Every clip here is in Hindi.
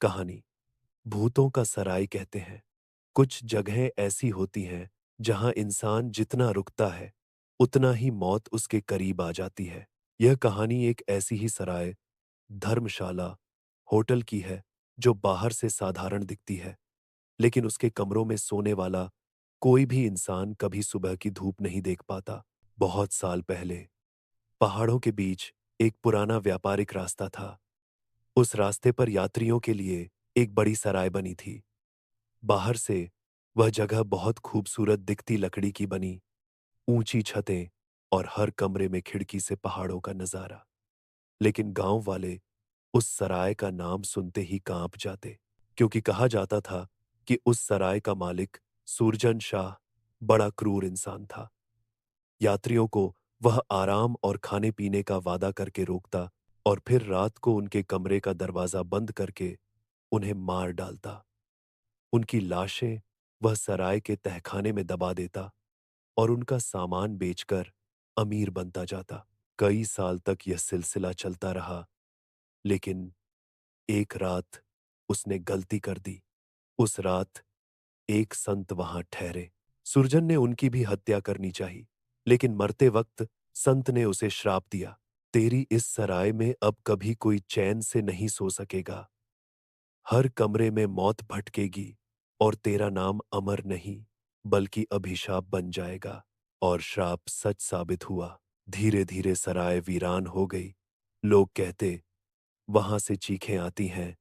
कहानी भूतों का सराय कहते हैं। कुछ जगहें ऐसी होती हैं जहां इंसान जितना रुकता है उतना ही मौत उसके करीब आ जाती है। यह कहानी एक ऐसी ही सराय, धर्मशाला, होटल की है जो बाहर से साधारण दिखती है, लेकिन उसके कमरों में सोने वाला कोई भी इंसान कभी सुबह की धूप नहीं देख पाता। बहुत साल पहले पहाड़ों के बीच एक पुराना व्यापारिक रास्ता था। उस रास्ते पर यात्रियों के लिए एक बड़ी सराय बनी थी। बाहर से वह जगह बहुत खूबसूरत दिखती, लकड़ी की बनी, ऊंची छतें और हर कमरे में खिड़की से पहाड़ों का नजारा। लेकिन गांव वाले उस सराय का नाम सुनते ही कांप जाते, क्योंकि कहा जाता था कि उस सराय का मालिक सूरजन शाह बड़ा क्रूर इंसान था। यात्रियों को वह आराम और खाने पीने का वादा करके रोकता और फिर रात को उनके कमरे का दरवाजा बंद करके उन्हें मार डालता। उनकी लाशें वह सराय के तहखाने में दबा देता और उनका सामान बेचकर अमीर बनता जाता। कई साल तक यह सिलसिला चलता रहा, लेकिन एक रात उसने गलती कर दी। उस रात एक संत वहां ठहरे। सुरजन ने उनकी भी हत्या करनी चाहिए, लेकिन मरते वक्त संत ने उसे श्राप दिया, तेरी इस सराय में अब कभी कोई चैन से नहीं सो सकेगा। हर कमरे में मौत भटकेगी और तेरा नाम अमर नहीं बल्कि अभिशाप बन जाएगा। और श्राप सच साबित हुआ। धीरे धीरे सराय वीरान हो गई। लोग कहते, वहां से चीखें आती हैं,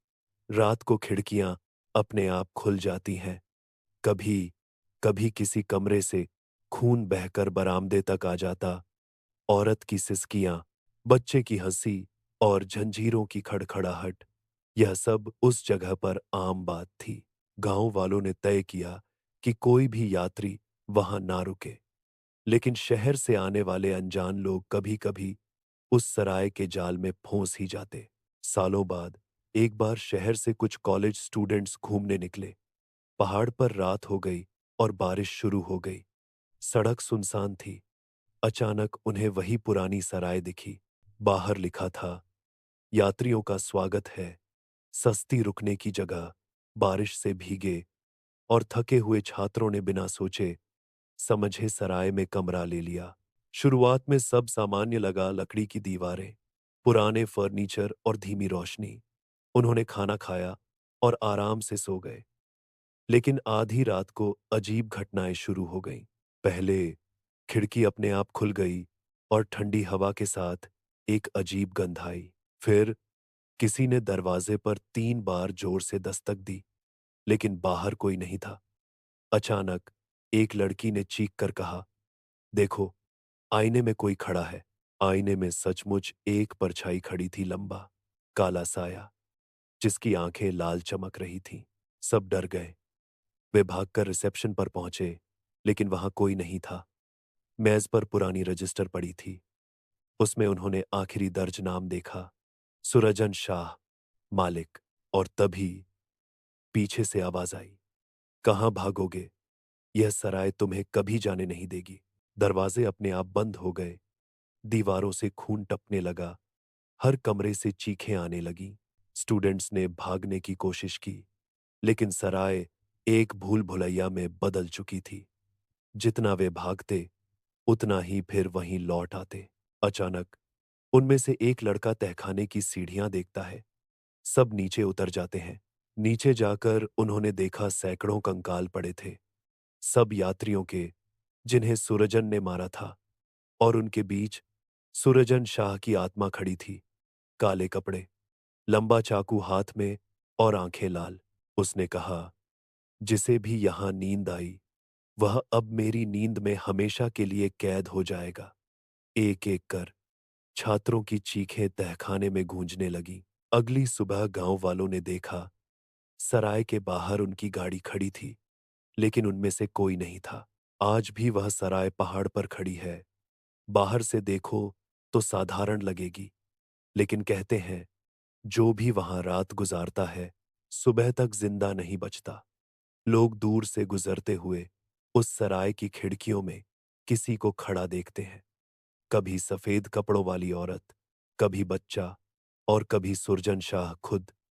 रात को खिड़कियां अपने आप खुल जाती हैं। कभी कभी किसी कमरे से खून बहकर बरामदे तक आ जाता। औरत की सिसकियां, बच्चे की हंसी और जंजीरों की खड़खड़ाहट, यह सब उस जगह पर आम बात थी। गांव वालों ने तय किया कि कोई भी यात्री वहां ना रुके, लेकिन शहर से आने वाले अनजान लोग कभी कभी उस सराय के जाल में फंस ही जाते। सालों बाद एक बार शहर से कुछ कॉलेज स्टूडेंट्स घूमने निकले। पहाड़ पर रात हो गई और बारिश शुरू हो गई। सड़क सुनसान थी। अचानक उन्हें वही पुरानी सराय दिखी। बाहर लिखा था, यात्रियों का स्वागत है। सस्ती रुकने की जगह। बारिश से भीगे और थके हुए छात्रों ने बिना सोचे समझे सराय में कमरा ले लिया। शुरुआत में सब सामान्य लगा, लकड़ी की दीवारें, पुराने फर्नीचर और धीमी रोशनी। उन्होंने खाना खाया और आराम से सो गए। लेकिन आधी रात को अजीब घटनाएं शुरू हो गईं। पहले खिड़की अपने आप खुल गई और ठंडी हवा के साथ एक अजीब गंध आई। फिर किसी ने दरवाजे पर 3 बार जोर से दस्तक दी, लेकिन बाहर कोई नहीं था। अचानक एक लड़की ने चीख कर कहा, देखो, आईने में कोई खड़ा है। आईने में सचमुच एक परछाई खड़ी थी, लंबा काला साया, जिसकी आंखें लाल चमक रही थीं। सब डर गए। वे भागकर रिसेप्शन पर पहुंचे, लेकिन वहां कोई नहीं था। मेज पर पुरानी रजिस्टर पड़ी थी। उसमें उन्होंने आखिरी दर्ज नाम देखा, सुरजन शाह, मालिक। और तभी पीछे से आवाज आई, कहां भागोगे? यह सराय तुम्हें कभी जाने नहीं देगी। दरवाजे अपने आप बंद हो गए। दीवारों से खून टपकने लगा। हर कमरे से चीखें आने लगीं। स्टूडेंट्स ने भागने की कोशिश की, लेकिन सराय एक भूल भुलैया में बदल चुकी थी। जितना वे भागते उतना ही फिर वहीं लौट आते। अचानक उनमें से एक लड़का तहखाने की सीढ़ियां देखता है। सब नीचे उतर जाते हैं। नीचे जाकर उन्होंने देखा सैकड़ों कंकाल पड़े थे, सब यात्रियों के, जिन्हें सुरजन ने मारा था। और उनके बीच सुरजन शाह की आत्मा खड़ी थी, काले कपड़े, लंबा चाकू हाथ में और आंखें लाल। उसने कहा, जिसे भी यहां नींद आई वह अब मेरी नींद में हमेशा के लिए कैद हो जाएगा। एक एक कर छात्रों की चीखें तहखाने में गूंजने लगीं। अगली सुबह गांव वालों ने देखा, सराय के बाहर उनकी गाड़ी खड़ी थी, लेकिन उनमें से कोई नहीं था। आज भी वह सराय पहाड़ पर खड़ी है। बाहर से देखो तो साधारण लगेगी, लेकिन कहते हैं जो भी वहां रात गुजारता है सुबह तक जिंदा नहीं बचता। लोग दूर से गुजरते हुए उस सराय की खिड़कियों में किसी को खड़ा देखते हैं, कभी सफेद कपड़ों वाली औरत, कभी बच्चा और कभी सुरजन शाह खुद।